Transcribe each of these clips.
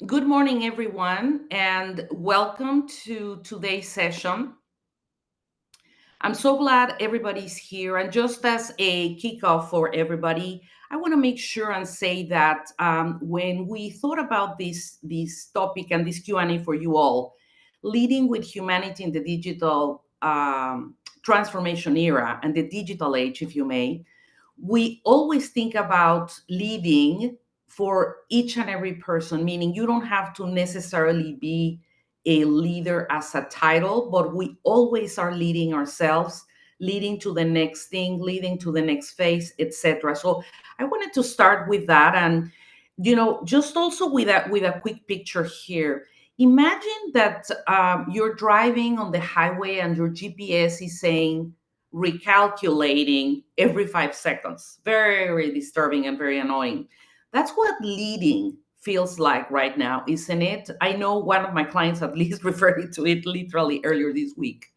Good morning, everyone, and welcome to today's session. I'm so glad everybody's here. And just as a kickoff for everybody, I want to make sure and say that when we thought about this topic and this Q&A for you all, leading with humanity in the digital transformation era and the digital age, if you may, we always think about leading for each and every person, meaning you don't have to necessarily be a leader as a title, but we always are leading ourselves, leading to the next thing, leading to the next phase, etc. So I wanted to start with that, and just also with a quick picture here. Imagine that you're driving on the highway and your GPS is saying recalculating every 5 seconds. Very disturbing and very annoying. That's what leading feels like right now, isn't it? I know one of my clients at least referred to it literally earlier this week.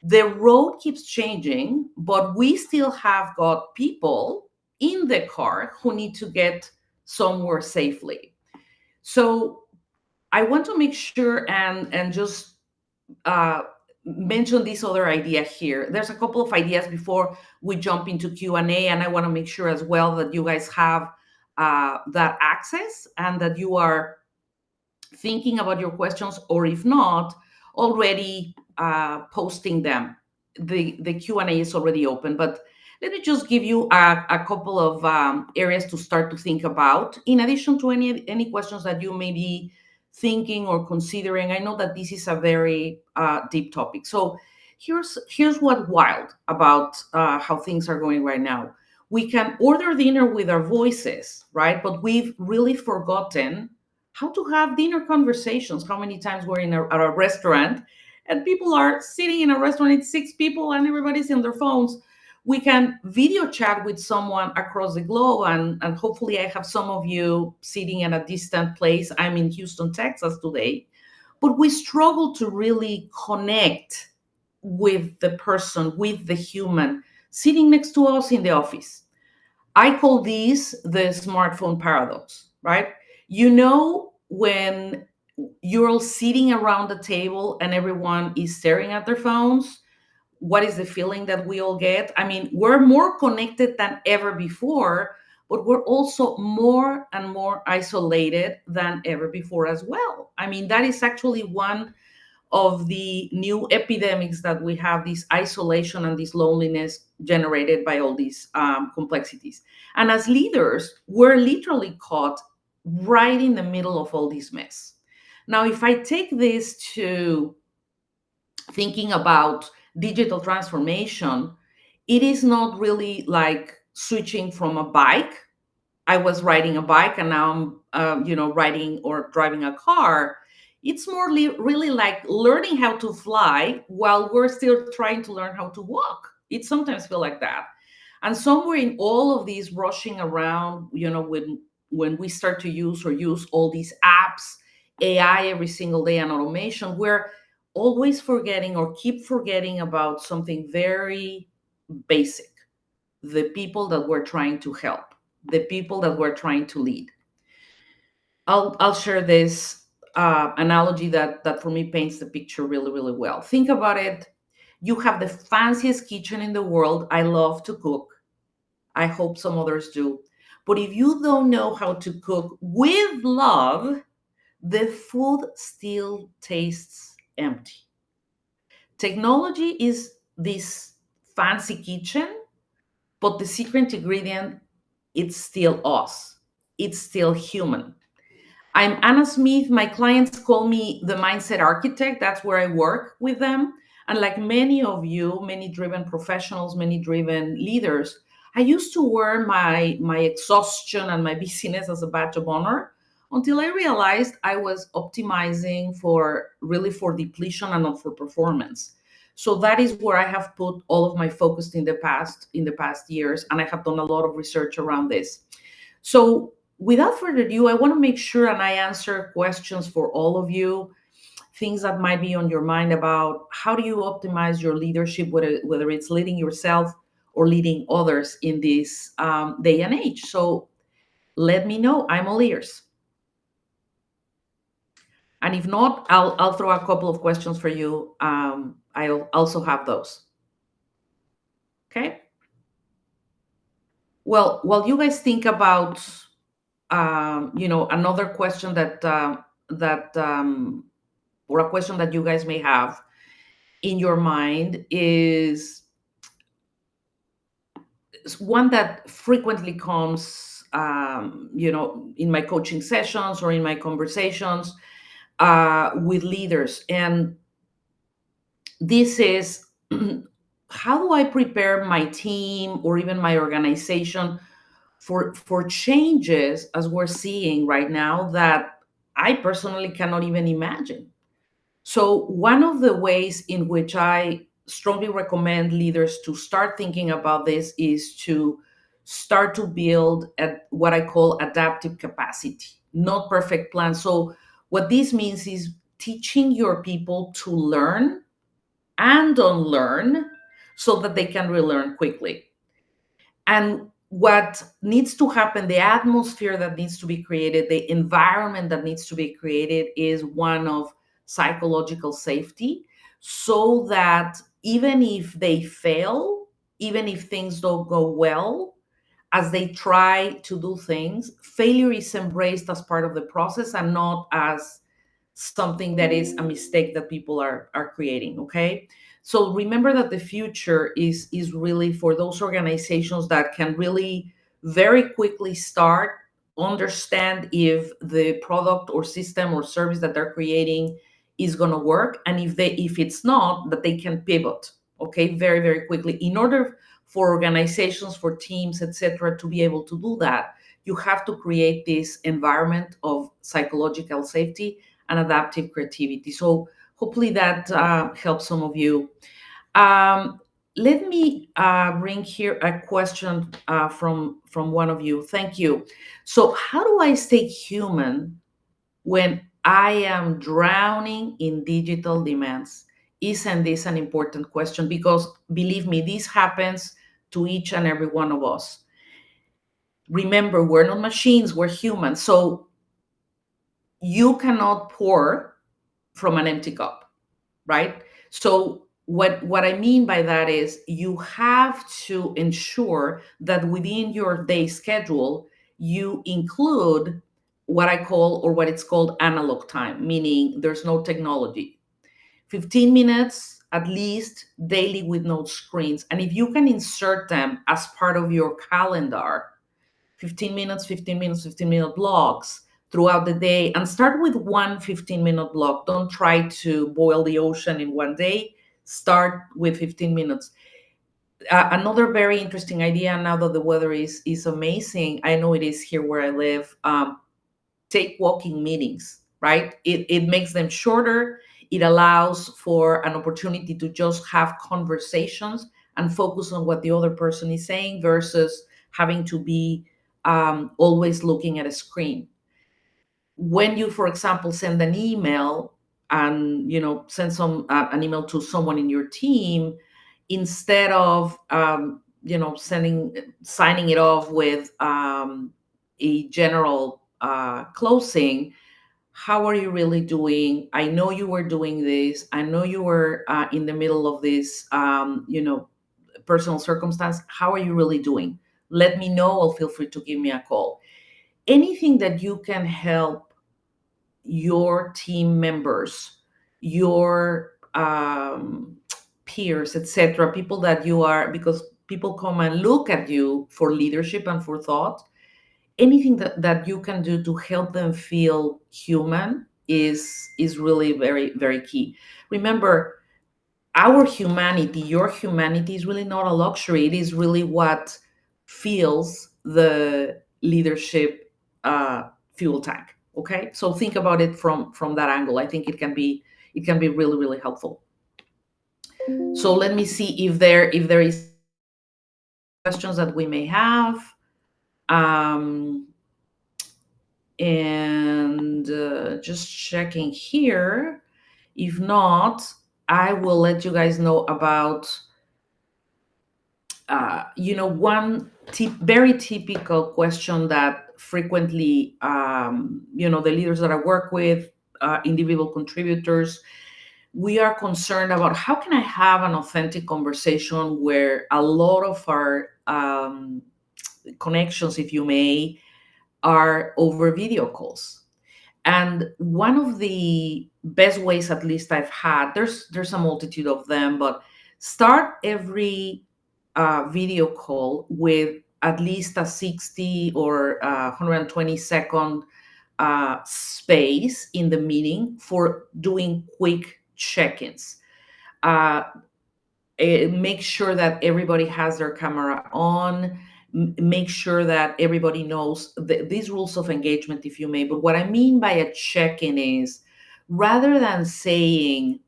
The road keeps changing, but we still have got people in the car who need to get somewhere safely. So I want to make sure and just uh, mention this other idea here. There's a couple of ideas before we jump into Q&A, and I want to make sure as well that you guys have that access and that you are thinking about your questions, or if not, already posting them. The Q&A is already open, but let me just give you a couple of areas to start to think about, in addition to any questions that you may be thinking or considering. I know that this is a very deep topic. So here's what wild about how things are going right now. We can order dinner with our voices, right? But we've really forgotten how to have dinner conversations. How many times we're at a restaurant and people are sitting in a restaurant, it's six people and everybody's in their phones. We can video chat with someone across the globe, and hopefully I have some of you sitting in a distant place. I'm in Houston, Texas today, but we struggle to really connect with the person, with the human sitting next to us in the office. I call these the smartphone paradox, right? When you're all sitting around the table and everyone is staring at their phones, what is the feeling that we all get? I mean, we're more connected than ever before, but we're also more and more isolated than ever before as well. I mean, that is actually one of the new epidemics that we have, this isolation and this loneliness generated by all these complexities. And as leaders, we're literally caught right in the middle of all this mess. Now, if I take this to thinking about digital transformation, it is not really like switching from a bike. I was riding a bike and now I'm, riding or driving a car. It's more really like learning how to fly while we're still trying to learn how to walk. It sometimes feel like that. And somewhere in all of these rushing around, when we start to use all these apps, AI every single day and automation, we're always forgetting or keep forgetting about something very basic: the people that we're trying to help, the people that we're trying to lead. I'll share this analogy that for me paints the picture really well. Think about it. You have the fanciest kitchen in the world. I love to cook. I hope some others do. But if you don't know how to cook with love, the food still tastes empty. Technology is this fancy kitchen, but the secret ingredient, it's still us. It's still human. I'm Anna Smith. My clients call me the mindset architect. That's where I work with them. And like many of you, many driven professionals, many driven leaders, I used to wear my exhaustion and my busyness as a badge of honor until I realized I was optimizing for depletion and not for performance. So that is where I have put all of my focus in the past years, and I have done a lot of research around this. So without further ado, I want to make sure and I answer questions for all of you, things that might be on your mind about how do you optimize your leadership, whether it's leading yourself or leading others in this day and age. So let me know. I'm all ears. And if not, I'll throw a couple of questions for you. I'll also have those. Okay. Well, while you guys think about, another question that or a question that you guys may have in your mind is one that frequently comes, in my coaching sessions or in my conversations with leaders, and this is how do I prepare my team or even my organization for changes as we're seeing right now that I personally cannot even imagine. So one of the ways in which I strongly recommend leaders to start thinking about this is to start to build what I call adaptive capacity, not perfect plans. So what this means is teaching your people to learn and unlearn so that they can relearn quickly. And what needs to happen, the atmosphere that needs to be created, the environment that needs to be created is one of psychological safety, so that even if they fail, even if things don't go well, as they try to do things, failure is embraced as part of the process and not as something that is a mistake that people are creating. Okay, so remember that the future is really for those organizations that can really very quickly start, understand if the product or system or service that they're creating is going to work, and if it's not, that they can pivot, okay, very very quickly. In order for organizations, for teams, etc., to be able to do that, you have to create this environment of psychological safety and adaptive creativity. So hopefully that helps some of you. Um, Let me bring here a question from one of you. Thank you. So how do I stay human when I am drowning in digital demands? Isn't this an important question? Because believe me, this happens to each and every one of us. Remember, we're not machines, we're humans. So you cannot pour from an empty cup, right? So what I mean by that is you have to ensure that within your day schedule you include what I call, or what it's called, analog time, meaning there's no technology. 15 minutes at least daily with no screens. And if you can insert them as part of your calendar, 15 minutes, 15 minutes, 15-minute blocks throughout the day, and start with one 15-minute block. Don't try to boil the ocean in one day. Start with 15 minutes. Another very interesting idea, now that the weather is amazing, I know it is here where I live, take walking meetings, right? It makes them shorter. It allows for an opportunity to just have conversations and focus on what the other person is saying versus having to be always looking at a screen. When you, for example, send an email and send an email to someone in your team, instead of signing it off with a general closing, how are you really doing? I know you were doing this. I know you were in the middle of this, personal circumstance. How are you really doing? Let me know, or feel free to give me a call. Anything that you can help your team members, your peers, etc., people that you are, because people come and look at you for leadership and for thought. Anything that you can do to help them feel human is really very very key. Remember, our humanity, your humanity, is really not a luxury. It is really what fuels the leadership fuel tank. Okay, so think about it from that angle. I think it can be really really helpful. So let me see if there is questions that we may have. um and just checking here. If not, I will let you guys know about one very typical question that frequently the leaders that I work with individual contributors, we are concerned about how can I have an authentic conversation where a lot of our connections, if you may, are over video calls. And one of the best ways, at least I've had, there's a multitude of them, but start every video call with at least a 60 or 120-second space in the meeting for doing quick check-ins. Uh, Make sure that everybody has their camera on. Make sure that everybody knows these rules of engagement, if you may. But what I mean by a check-in is, rather than saying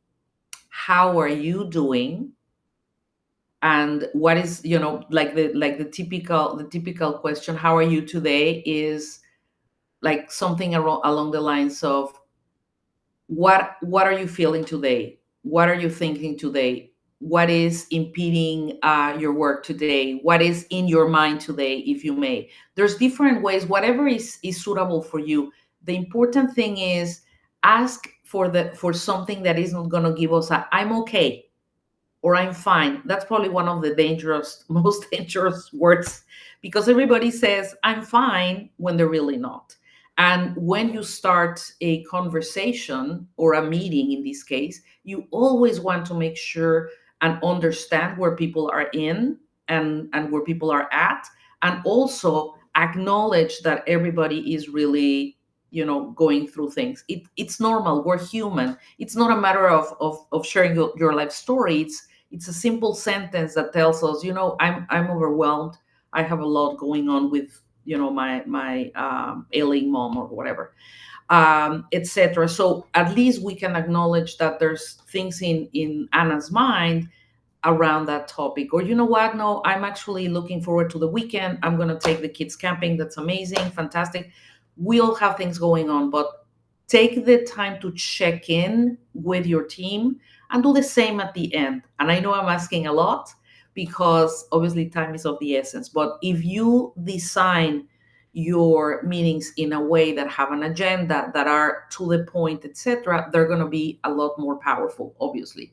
how are you doing and what is, like the typical question, how are you today, is like something along the lines of, what are you feeling today, what are you thinking today, what is impeding your work today, what is in your mind today, if you may. There's different ways, whatever is suitable for you. The important thing is, ask for something that is not going to give us a I'm okay or I'm fine. That's probably one of the most dangerous words, because everybody says I'm fine when they're really not. And when you start a conversation or a meeting, in this case, you always want to make sure and understand where people are in, and where people are at, and also acknowledge that everybody is really, going through things. It's normal. We're human. It's not a matter of sharing your life story. It's a simple sentence that tells us, I'm overwhelmed. I have a lot going on with, my ailing mom or whatever, etc. So at least we can acknowledge that there's things in Anna's mind around that topic. Or, you know what, no, I'm actually looking forward to the weekend. I'm going to take the kids camping. That's amazing, fantastic. We all have things going on, but take the time to check in with your team and do the same at the end. And I know I'm asking a lot, because obviously time is of the essence, but if you design your meetings in a way that have an agenda, that are to the point, etc., they're going to be a lot more powerful, obviously.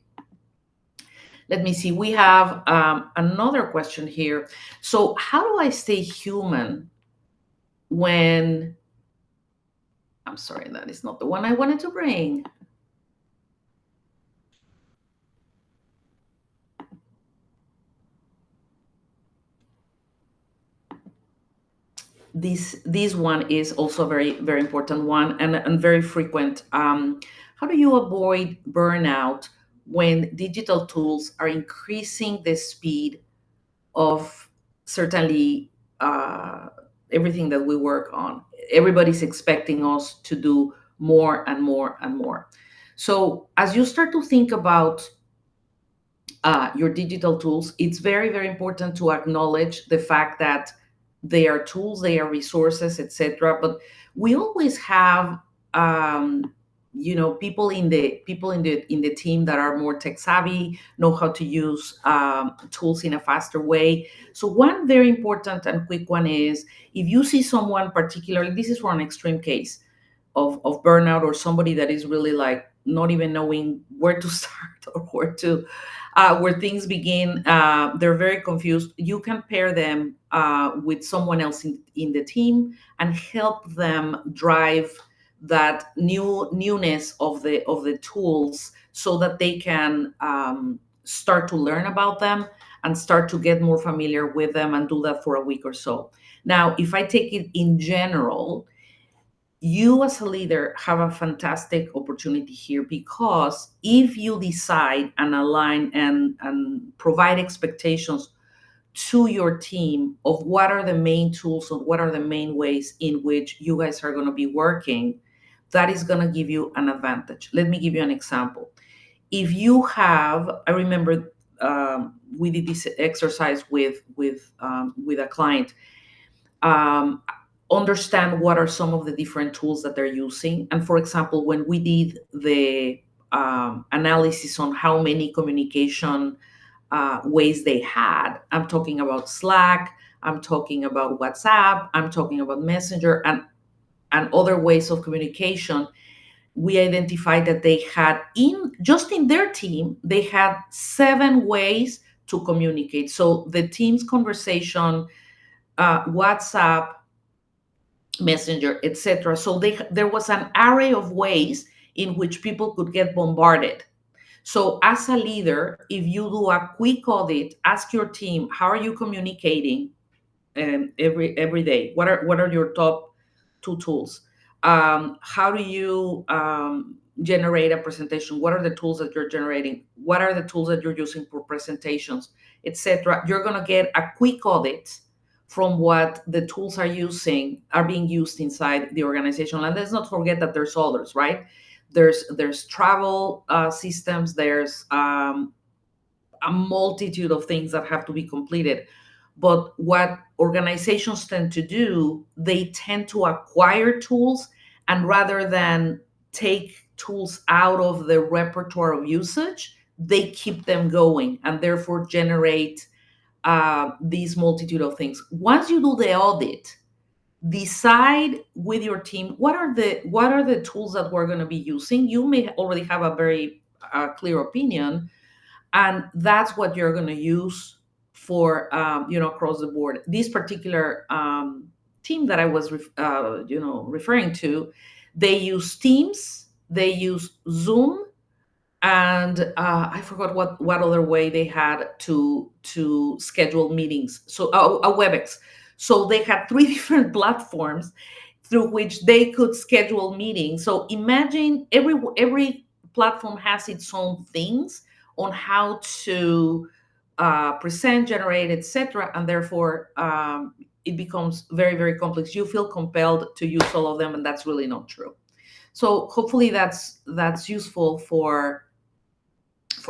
Let me see. We have another question here. So, how do I stay human when? I'm sorry, that is not the one I wanted to bring. This one is also a very, very important one, and very frequent. How do you avoid burnout when digital tools are increasing the speed of, certainly, uh, everything that we work on? Everybody's expecting us to do more and more and more. So as you start to think about your digital tools, it's very, very important to acknowledge the fact that they are tools, they are resources, etc. But we always have, people in the team that are more tech savvy, know how to use tools in a faster way. So one very important and quick one is, if you see someone, particularly, this is for an extreme case of burnout, or somebody that is really like not even knowing where to start, or where things begin. They're very confused. You can pair them with someone else in the team and help them drive that newness of the tools, so that they can start to learn about them and start to get more familiar with them, and do that for a week or so. Now, if I take it in general, you as a leader have a fantastic opportunity here, because if you decide and align and provide expectations to your team of what are the main tools, or what are the main ways in which you guys are going to be working, that is going to give you an advantage. Let me give you an example. If you have, I remember, we did this exercise with a client. um, Understand what are some of the different tools that they're using. And for example, when we did the analysis on how many communication ways they had, I'm talking about Slack, I'm talking about WhatsApp, I'm talking about Messenger, and other ways of communication. We identified that they had in their team, they had 7 ways to communicate. So the team's conversation, WhatsApp, Messenger, etc. So there was an array of ways in which people could get bombarded. So as a leader, if you do a quick audit, ask your team, how are you communicating every day? What are your top 2 tools? How do you generate a presentation? What are the tools that you're generating? What are the tools that you're using for presentations, etc.? You're going to get a quick audit from what the tools are being used inside the organization. And let's not forget that there's others, right? There's travel systems. There's a multitude of things that have to be completed. But what organizations tend to do, they tend to acquire tools, and rather than take tools out of the repertoire of usage, they keep them going and therefore generate these multitude of things. Once you do the audit, decide with your team what are the tools that we're going to be using. You may already have a very clear opinion, and that's what you're going to use for across the board. This particular team that I was referring to, they use Teams, they use Zoom, and I forgot what other way they had to schedule meetings. So a WebEx. So they had 3 different platforms through which they could schedule meetings. So imagine every platform has its own things on how to present, generate, etc., and therefore it becomes very, very complex. You feel compelled to use all of them, and that's really not true. So hopefully that's useful for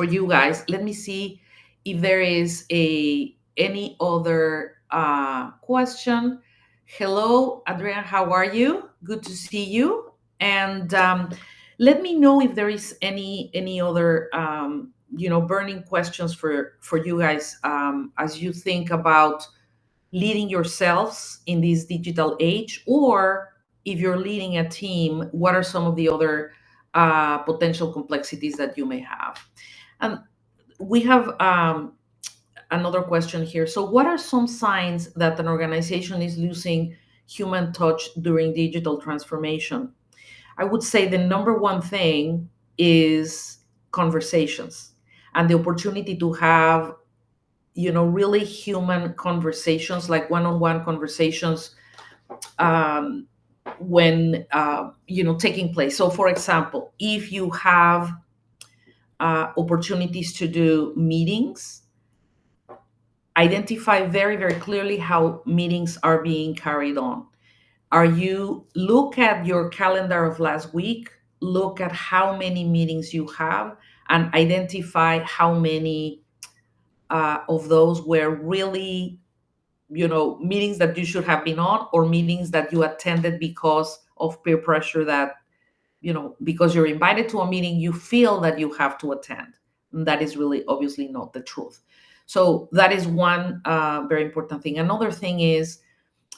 you guys. Let me see if there is any other question. Hello, Adrian. How are you? Good to see you. And let me know if there is any other burning questions for you guys as you think about leading yourselves in this digital age, or if you're leading a team, what are some of the other potential complexities that you may have? And we have another question here. So, what are some signs that an organization is losing human touch during digital transformation? I would say the number one thing is conversations and the opportunity to have, really human conversations, like one-on-one conversations when, taking place. So, for example, if you have opportunities to do meetings, identify very, very clearly how meetings are being carried on. Look at your calendar of last week, look at how many meetings you have, and identify how many of those were really, meetings that you should have been on, or meetings that you attended because of peer pressure, that because you're invited to a meeting, you feel that you have to attend. And that is really obviously not the truth. So that is one very important thing. Another thing is,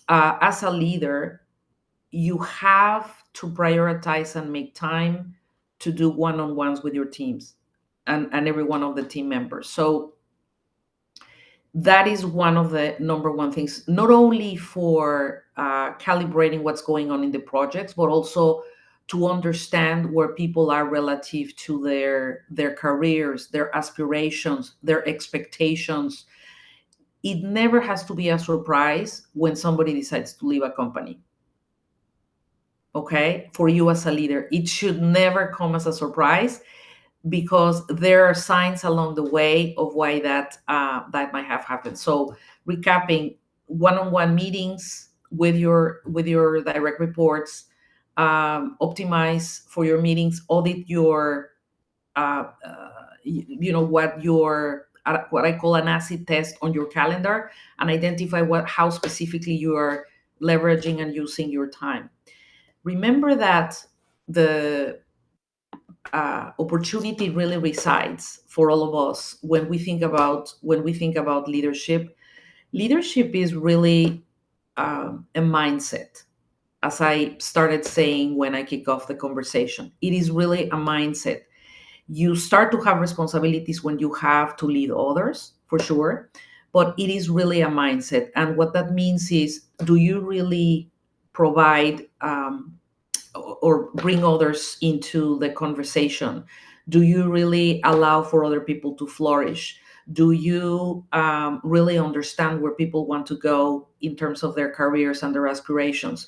as a leader, you have to prioritize and make time to do one-on-ones with your teams and every one of the team members. So that is one of the number one things, not only for calibrating what's going on in the projects, but also to understand where people are relative to their careers, their aspirations, their expectations. It never has to be a surprise when somebody decides to leave a company. Okay, for you as a leader, it should never come as a surprise, because there are signs along the way of why that might have happened. So, recapping: one-on-one meetings with your direct reports, optimize for your meetings, audit your what I call an acid test on your calendar, and identify how specifically you are leveraging and using your time. Remember that the opportunity really resides for all of us when we think about leadership. Leadership is really a mindset. as I started saying when I kick off the conversation. It is really a mindset. You start to have responsibilities when you have to lead others, for sure, but it is really a mindset. And what that means is, do you really provide or bring others into the conversation? Do you really allow for other people to flourish? Do you really understand where people want to go in terms of their careers and their aspirations?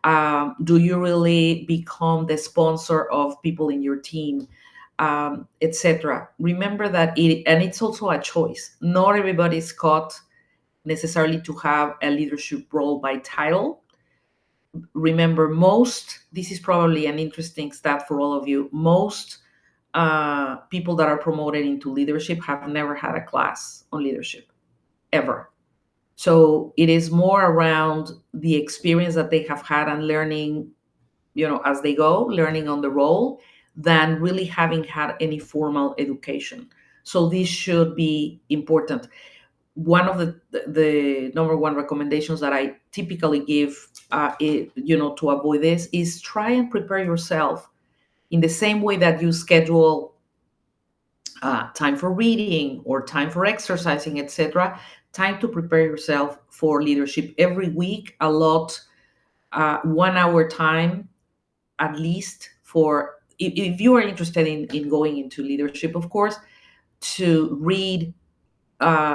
Do you really become the sponsor of people in your team, etc.? Remember that and it's also a choice. Not everybody's caught necessarily to have a leadership role by title. Remember, this is probably an interesting stat for all of you, most people that are promoted into leadership have never had a class on leadership, ever. So it is more around the experience that they have had and learning, as they go, learning on the role, than really having had any formal education. So this should be important. One of the number one recommendations that I typically give, to avoid this, is try and prepare yourself in the same way that you schedule time for reading or time for exercising, etc. Time to prepare yourself for leadership every week. A lot, 1 hour time at least for if you are interested in going into leadership, of course, to read,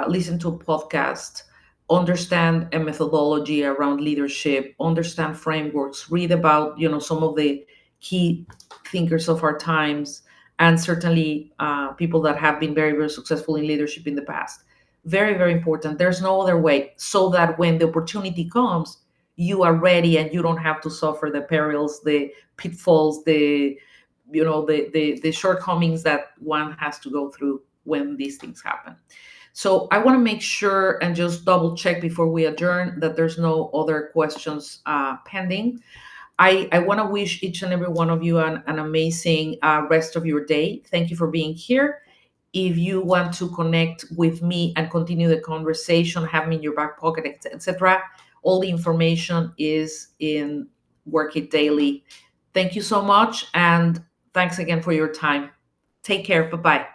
listen to a podcast, understand a methodology around leadership, understand frameworks, read about some of the key thinkers of our times, and certainly people that have been very, very successful in leadership in the past. Very, very important. There's no other way, so that when the opportunity comes, you are ready and you don't have to suffer the perils, the pitfalls, the shortcomings that one has to go through when these things happen. So I want to make sure and just double check before we adjourn that there's no other questions pending. I want to wish each and every one of you an amazing rest of your day. Thank you for being here. If you want to connect with me and continue the conversation, have me in your back pocket, etc., all the information is in Work It Daily. Thank you so much, and thanks again for your time. Take care. Bye-bye.